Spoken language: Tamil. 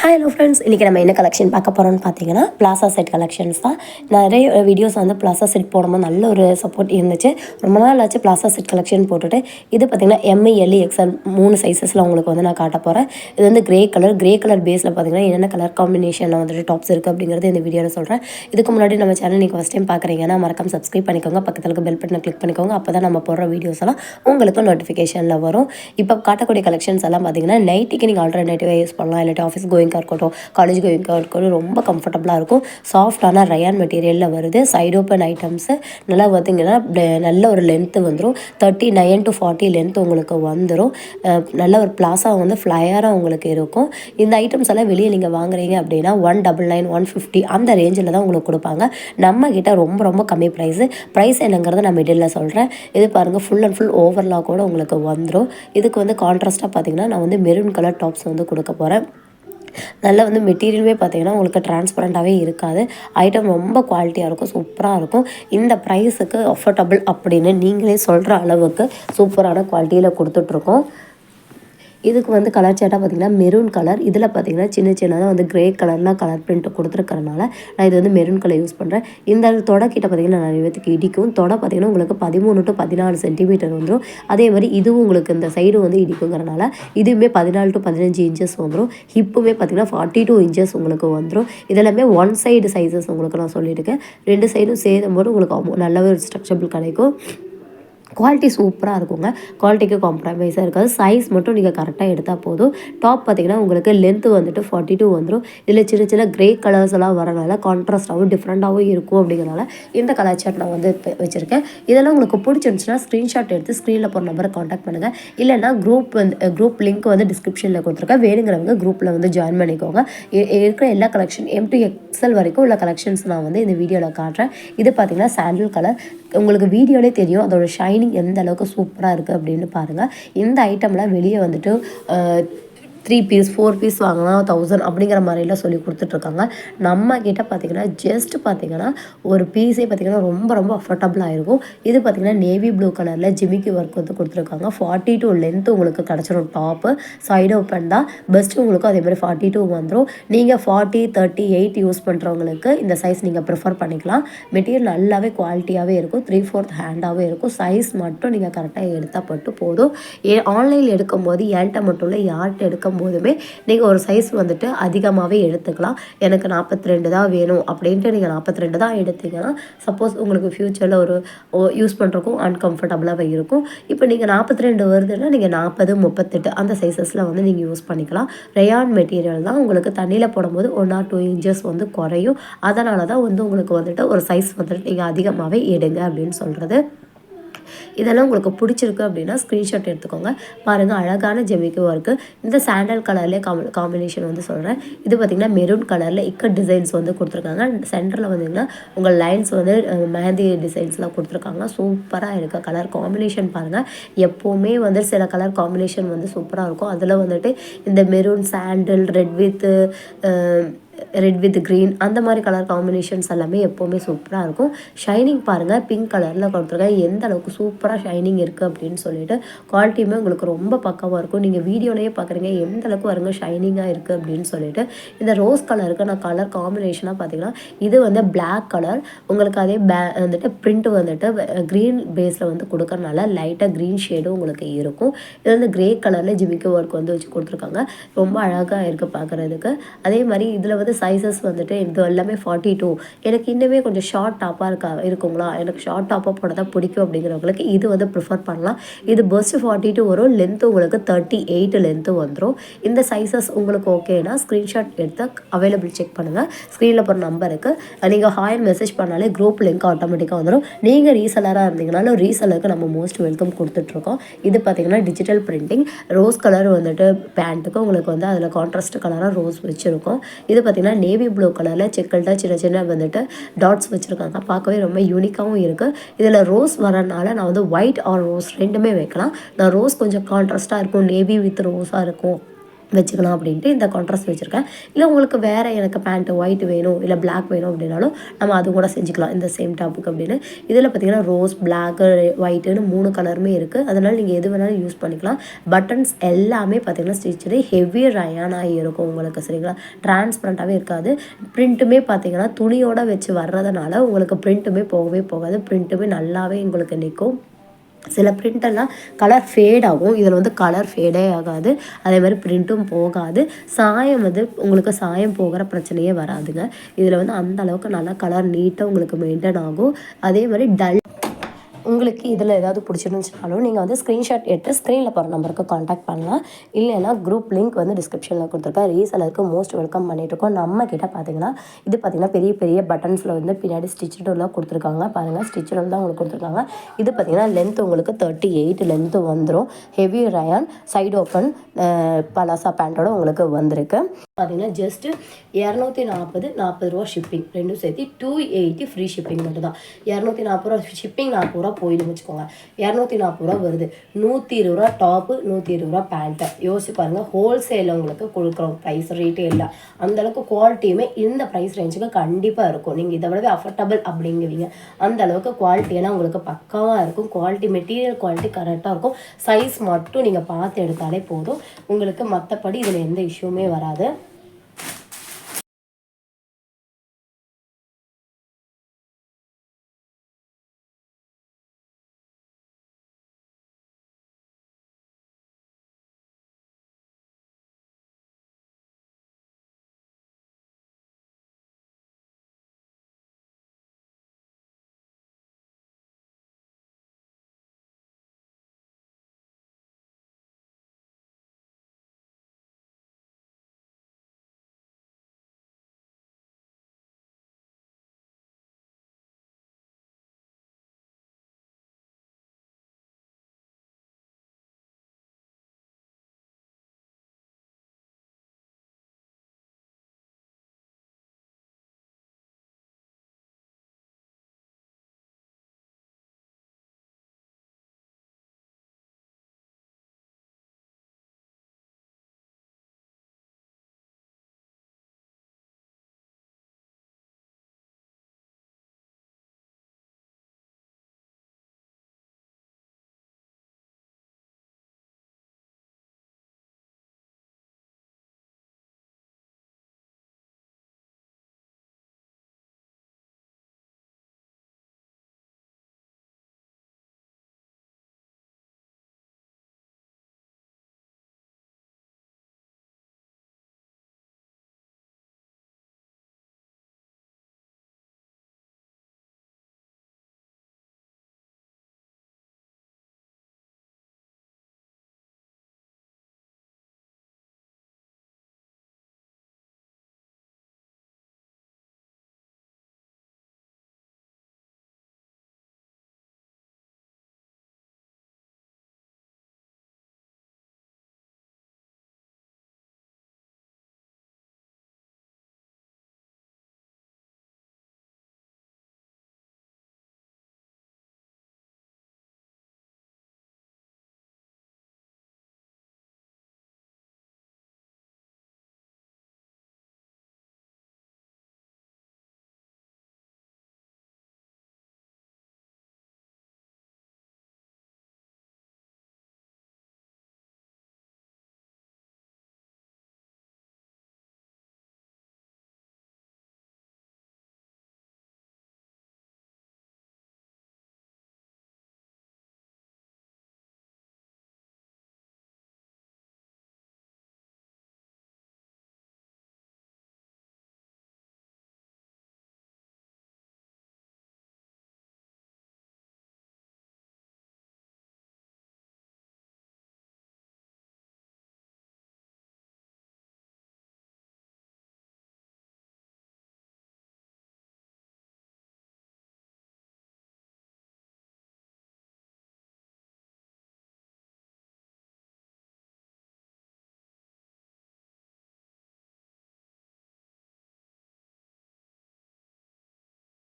ஹலோ ஃப்ரெண்ட்ஸ், இன்றைக்கி நம்ம என்ன கலெக்ஷன் பார்க்க போகிறோம்னு பார்த்தீங்கன்னா பிளாசா செட் கலெக்ஷன்ஸ் தான். நிறைய வீடியோஸ் வந்து பிளாசா செட் போடும்போது நல்ல ஒரு சப்போர்ட் இருந்துச்சு. ரொம்ப நாள் ஆச்சு பிளாசா செட் கலெக்ஷன் போட்டுட்டு. இது பார்த்திங்கன்னா எம்இ, எல்இ, எக்ஸ்எல் 3 சைஸஸில் உங்களுக்கு வந்து நான் காட்ட போகிறேன். இது வந்து கிரே கலர் பேஸில் பார்த்திங்கன்னா என்னென்ன கலர் காம்பினேஷனில் வந்துட்டு டாப்ஸ் இருக்குது அப்படிங்கிறது இந்த வீடியோவில் சொல்கிறேன். இதுக்கு முன்னாடி நம்ம சேனல் நீங்கள் ஃபஸ்ட் டைம் பார்க்குறீங்கன்னா மறக்காம சப்ஸ்கிரைப் பண்ணிக்கோங்க. பக்கத்தில் இருக்க பெல் பட்டனை கிளிக் பண்ணிக்கோங்க. அப்போ தான் நம்ம போடுற வீடியோஸ் எல்லாம் உங்களுக்கு நோட்டிஃபிகேஷனில் வரும். இப்போ காட்டக்கூடிய கலெக்ஷன்ஸ் எல்லாம் பார்த்திங்கன்னா நைட்டிக்கு நீங்கள் ஆல்டர்னேட்டிவாக யூஸ் பண்ணலாம். இல்லாட்டி ஆஃபீஸ் கோயிங்காக இருக்கட்டும், காலேஜ் கோயிங்காக இருக்கட்டும், ரொம்ப கம்ஃபர்டபுளாக இருக்கும். சாஃப்டான ரயான் மெட்டீரியலில் வருது. சைடு ஓப்பன் ஐட்டம்ஸு நல்லா பார்த்திங்கன்னா நல்ல ஒரு லென்த்து வந்துடும். 39 to 40 லென்த் உங்களுக்கு வந்துடும். நல்ல ஒரு பிளாஸா வந்து ஃப்ளையராக உங்களுக்கு இருக்கும். இந்த ஐட்டம்ஸ் எல்லாம் வெளியே நீங்கள் வாங்குறீங்க அப்படின்னா 199, 150 அந்த ரேஞ்சில் தான் உங்களுக்கு கொடுப்பாங்க. நம்ம கிட்ட ரொம்ப ரொம்ப கம்மி ப்ரைஸ் என்னங்கிறத நான் மிடில் சொல்கிறேன். இது பாருங்கள், ஃபுல் அண்ட் ஃபுல் ஓவர்லாக்கோடு உங்களுக்கு வந்துடும். இதுக்கு வந்து கான்ட்ராஸ்ட்டாக பார்த்திங்கன்னா நான் வந்து மெரூன் கலர் டாப்ஸ் வந்து கொடுக்க போகிறேன். நல்லா வந்து மெட்டீரியலுமே பார்த்திங்கன்னா உங்களுக்கு டிரான்ஸ்பரண்ட்டாகவே இருக்காது. ஐட்டம் ரொம்ப குவாலிட்டியாக இருக்கும், சூப்பராக இருக்கும். இந்த ப்ரைஸுக்கு அஃபோர்டபுள் அப்படின்னு நீங்களே சொல்கிற அளவுக்கு சூப்பரான குவாலிட்டியில் கொடுத்துட்ருக்கோம். இதுக்கு வந்து கலர் சேட்டாக பார்த்திங்கன்னா மெரூன் கலர். இதில் பார்த்திங்கன்னா சின்னதாக வந்து கிரே கலர்லாம் கலர் பிரிண்ட் கொடுத்துருக்கறனால நான் இது வந்து மெரூன் கலர் யூஸ் பண்ணுறேன். இந்த தொடக்கிட்ட பார்த்திங்கன்னா நிறைய பேத்துக்கு இடிக்கும். பார்த்திங்கன்னா உங்களுக்கு 13 to 14 சென்டிமீட்டர் வந்துடும். அதே மாதிரி இதுவும் உங்களுக்கு இந்த சைடு வந்து இடிக்குங்கிறனால இதுவுமே 14 to 15 இன்ச்சஸ் வந்துடும். ஹிப்புமே பார்த்திங்கன்னா 42 இன்ச்சஸ் உங்களுக்கு வந்துடும். இதெல்லாமே ஒன் சைடு சைஸஸ் உங்களுக்கு நான் சொல்லியிருக்கேன். 2 சைடும் சேரும்போது உங்களுக்கு நல்ல ஒரு ஸ்ட்ரக்சபிள் கிடைக்கும். குவாலிட்டி சூப்பராக இருக்குங்க. குவாலிட்டிக்கு காம்ப்ரமைஸாக இருக்காது. சைஸ் மட்டும் நீங்கள் கரெக்டாக எடுத்தால் போதும். டாப் பார்த்திங்கன்னா உங்களுக்கு லென்த்து வந்துட்டு 42 வந்துடும். இதில் சின்ன கிரே கலர்ஸ் எல்லாம் வரனால கான்ட்ராஸ்டாகவும் டிஃப்ரெண்ட்டாகவும் இருக்கும். அப்படிங்கிறனால இந்த கலர் சார்ட் நான் வந்து வச்சுருக்கேன். இதெல்லாம் உங்களுக்கு பிடிச்சிருந்துச்சுன்னா ஸ்க்ரீன்ஷாட் எடுத்து ஸ்க்ரீனில் போகிற நம்பரை காண்டாக்ட் பண்ணுங்கள். இல்லைன்னா குரூப் லிங்க் வந்து டிஸ்கிரிப்ஷனில் கொடுத்துருக்கேன். வேணுங்கிறவங்க குரூப்பில் வந்து ஜாயின் பண்ணிக்கோங்க. இருக்கிற எல்லா கலெக்ஷன் M to XL வரைக்கும் உள்ள கலெக்ஷன்ஸ் நான் வந்து இந்த வீடியோவில் காட்டுறேன். இது பார்த்திங்கன்னா சாண்டில் கலர். உங்களுக்கு வீடியோலே தெரியும் அதோட ஷைனிங் எந்த அளவுக்கு சூப்பராக இருக்குது அப்படின்னு பாருங்கள். இந்த ஐட்டம்லாம் வெளியே வந்துட்டு 3 பீஸ் 4 பீஸ் வாங்கினா 1000 அப்படிங்கிற மாதிரிலாம் சொல்லி கொடுத்துட்ருக்காங்க. நம்ம கிட்ட பார்த்திங்கன்னா ஜஸ்ட் பார்த்திங்கன்னா ஒரு பீஸே பார்த்திங்கன்னா ரொம்ப ரொம்ப அஃபோர்டபுளாக இருக்கும். இது பார்த்திங்கன்னா நேவி ப்ளூ கலரில் ஜிமிக்கி ஒர்க் வந்து கொடுத்துருக்காங்க. 42 லென்த்து உங்களுக்கு கிடச்சிரும். டாப்பு சைடு ஓப்பன் தான். பெஸ்ட்டு உங்களுக்கு அதே மாதிரி 42 வந்துடும். நீங்கள் 40, 38 யூஸ் பண்ணுறவங்களுக்கு இந்த சைஸ் நீங்கள் ப்ரிஃபர் பண்ணிக்கலாம். மெட்டீரியல் நல்லாவே குவாலிட்டியாகவே இருக்கும். 3/4 ஹேண்டாகவே இருக்கும். சைஸ் மட்டும் நீங்கள் கரெக்டாக எடுத்தால் பட்டு போதும். ஆன்லைனில் எடுக்கும்போது என்கிட்ட மட்டும் இல்லை, யார்கிட்ட எடுக்கும் போதுமே நீங்கள் ஒரு சைஸ் வந்துட்டு அதிகமாகவே எடுத்துக்கலாம். எனக்கு 42 தான் வேணும் அப்படின்ட்டு நீங்கள் 42 தான் எடுத்தீங்கன்னா சப்போஸ் உங்களுக்கு ஃப்யூச்சரில் ஒரு யூஸ் பண்ணுறக்கும் அன்கம்ஃபர்டபுளாக இருக்கும். இப்போ நீங்கள் 42 வருதுன்னா நீங்கள் 40, 38 அந்த சைஸஸில் வந்து நீங்கள் யூஸ் பண்ணிக்கலாம். ரயான் மெட்டீரியல் தான். உங்களுக்கு தண்ணியில் போடும்போது 1 or 2 இன்ச்சஸ் வந்து குறையும். அதனால தான் வந்து உங்களுக்கு வந்துட்டு ஒரு சைஸ் வந்துட்டு நீங்கள் அதிகமாகவே எடுங்க அப்படின்னு சொல்கிறது. இதெல்லாம் உங்களுக்கு பிடிச்சிருக்கு அப்படின்னா ஸ்க்ரீன்ஷாட் எடுத்துக்கோங்க. பாருங்கள், அழகான ஜெமிக்கி ஒர்க்கு. இந்த சாண்டல் கலர்லேயே காம்பினேஷன் வந்து சொல்கிறேன். இது பார்த்திங்கன்னா மெரூன் கலரில் இக்கட் டிசைன்ஸ் வந்து கொடுத்துருக்காங்க. சென்டரில் வந்திங்கன்னா உங்கள் லைன்ஸ் வந்து மெஹந்தி டிசைன்ஸ்லாம் கொடுத்துருக்காங்க. சூப்பராக இருக்குது. கலர் காம்பினேஷன் பாருங்கள். எப்போவுமே வந்து சில கலர் காம்பினேஷன் வந்து சூப்பராக இருக்கும். அதில் வந்துட்டு இந்த maroon, sandal, red with green அந்த மாதிரி கலர் காம்பினேஷன்ஸ் எல்லாமே எப்போவுமே சூப்பராக இருக்கும். ஷைனிங் பாருங்கள், பிங்க் கலரில் கொடுத்துருக்கேன். எந்த அளவுக்கு சூப்பராக ஷைனிங் இருக்குது அப்படின்னு சொல்லிட்டு குவாலிட்டியுமே உங்களுக்கு ரொம்ப பக்கமாக இருக்கும். நீங்கள் வீடியோலேயே பார்க்குறீங்க எந்த அளவுக்கு வருங்க ஷைனிங்காக இருக்குது அப்படின்னு சொல்லிட்டு. இந்த ரோஸ் கலருக்கு நான் கலர் காம்பினேஷனாக பார்த்தீங்கன்னா இது வந்து பிளாக் கலர். உங்களுக்கு அதே வந்துட்டு பிரிண்ட் வந்துட்டு க்ரீன் பேஸில் வந்து கொடுக்கறனால லைட்டாக க்ரீன் ஷேடும் உங்களுக்கு இருக்கும். இது வந்து கிரே கலரில் ஜிமிக்கி ஒர்க் வந்து வச்சு கொடுத்துருக்காங்க. ரொம்ப அழகாக இருக்குது பார்க்குறதுக்கு. அதே மாதிரி இதில் வந்து சைஸஸ் வந்துட்டு இது எல்லாமே 42. எனக்கு இன்னுமே கொஞ்சம் ஷார்ட் டாப்பாக இருக்குங்களா, எனக்கு ஷார்ட் டாப்பாக போட தான் பிடிக்கும் அப்படிங்கிறவங்களுக்கு இது வந்து ப்ரிஃபர் பண்ணலாம். இது பெஸ்ட் 42 வரும். லென்த்து உங்களுக்கு 38 லென்த்து வந்துடும். இந்த சைஸஸ் உங்களுக்கு ஓகேனா ஸ்க்ரீன்ஷாட் எடுத்து அவைலபிள் செக் பண்ணுங்கள். ஸ்க்ரீனில் போகிற நம்பருக்கு நீங்கள் ஹாய் மெசேஜ் பண்ணாலே குரூப் லிங்க் ஆட்டோமேட்டிக்காக வந்துடும். நீங்கள் ரீசெல்லராக இருந்தீங்கனாலும் ரீசெல்லருக்கு நம்ம மோஸ்ட் வெல்கம் கொடுத்துட்ருக்கோம். இது பார்த்திங்கன்னா டிஜிட்டல் பிரிண்டிங். ரோஸ் கலர் வந்துட்டு பேண்ட்டுக்கு உங்களுக்கு வந்து அதில் கான்ட்ராஸ்ட் கலராக ரோஸ் வச்சுருக்கோம். இது பார்த்திங்கன்னா நேவி ப்ளூ கலரில் செக்கல்டாக சின்ன வந்துட்டு டாட்ஸ் வச்சுருக்காங்க. பார்க்கவே ரொம்ப யூனிக்காகவும் இருக்குது. இதில் ரோஸ் வரனால நான் வந்து ஒயிட் ஆர் ரோஸ் ரெண்டுமே வைக்கலாம். நான் ரோஸ் கொஞ்சம் கான்ட்ராஸ்ட்டாக இருக்கும், நேவி வித் ரோஸாக இருக்கும் வச்சுக்கலாம் அப்படின்ட்டு இந்த கான்ட்ராஸ்ட் வச்சுருக்கேன். இல்லை உங்களுக்கு வேறு எனக்கு பேண்ட்டு ஒயிட் வேணும் இல்லை பிளாக் வேணும் அப்படின்னாலும் நம்ம அது கூட செஞ்சுக்கலாம் இந்த சேம் டாப்புக்கு அப்படின்னு. இதில் பார்த்தீங்கன்னா ரோஸ், பிளாக்கு, ஒயிட்டுன்னு 3 கலருமே இருக்குது. அதனால் நீங்கள் எது வேணாலும் யூஸ் பண்ணிக்கலாம். பட்டன்ஸ் எல்லாமே பார்த்தீங்கன்னா ஸ்டிச்சடு ஹெவி ரயானாகி இருக்கும் உங்களுக்கு, சரிங்களா? டிரான்ஸ்பரண்ட்டாகவே இருக்காது. ப்ரிண்ட்டுமே பார்த்தீங்கன்னா துணியோடு வச்சு வர்றதுனால உங்களுக்கு ப்ரிண்ட்டுமே போகவே போகாது. ப்ரிண்ட்டுமே நல்லாவே உங்களுக்கு நிற்கும். சில பிரிண்டெல்லாம் கலர் ஃபேட் ஆகும், இதில் வந்து கலர் ஃபேடே ஆகாது. அதே மாதிரி பிரிண்ட்டும் போகாது. சாயம் வந்து உங்களுக்கு சாயம் போகிற பிரச்சனையே வராதுங்க. இதில் வந்து அந்த அளவுக்கு நல்லா கலர் நீட்டாக உங்களுக்கு மெயின்டைன் ஆகும். அதே மாதிரி டல் உங்களுக்கு இதில் ஏதாவது பிடிச்சிருந்துச்சுனாலும் நீங்கள் வந்து ஸ்க்ரீன்ஷாட் எடுத்து ஸ்க்ரீனில் போகிற நம்பருக்கு காண்டாக்ட் பண்ணலாம். இல்லைன்னா குரூப் லிங்க் வந்து டிஸ்கிரிப்ஷனில் கொடுத்துருக்கேன். ரீசெலருக்கு மோஸ்ட் வெல்கம் பண்ணிகிட்ருக்கோம். நம்ம கிட்ட பார்த்தீங்கன்னா இது பார்த்தீங்கன்னா பெரிய பெரிய பட்டன்ஸில் வந்து பின்னாடி ஸ்டிச்சுடெல்லாம் கொடுத்துருக்காங்க. பாருங்கள், ஸ்டிச்சுடல் தான் உங்களுக்கு கொடுத்துருக்காங்க. இது பார்த்தீங்கன்னா லென்த் உங்களுக்கு 38 லென்த்து வந்துடும். Heavy rayon side open palazzo பேண்ட்டோட உங்களுக்கு வந்திருக்கு. பார்த்தீங்கன்னா ஜஸ்ட்டு 240 ரூபா ஷிப்பிங், ரெண்டும் சேர்த்து 280 ஃப்ரீ ஷிப்பிங் மட்டும் தான். 240 ரூபா ஷிப்பிங், 40 ரூபா போயிடுன்னு வச்சுக்கோங்க. 240 ரூபா வருது. 120 ரூபா டாப்பு, 120 ரூபா பேண்ட்டு. யோசிச்சு பாருங்கள், ஹோல்சேலில் உங்களுக்கு கொடுக்குறோம் ப்ரைஸ், ரீட்டெயிலில் அந்தளவுக்கு குவாலிட்டியுமே இந்த ப்ரைஸ் ரேஞ்சுக்கு கண்டிப்பாக இருக்கும். நீங்கள் இதை விடவே அஃபோர்டபுள் அப்படிங்குவீங்க. அந்த அளவுக்கு குவாலிட்டியெல்லாம் உங்களுக்கு பக்காவாக இருக்கும். குவாலிட்டி, மெட்டீரியல் குவாலிட்டி கரெக்டாக இருக்கும். சைஸ் மட்டும் நீங்கள் பார்த்து எடுத்தாலே போதும் உங்களுக்கு. மற்றபடி இதில் எந்த இஷ்யூமே வராது.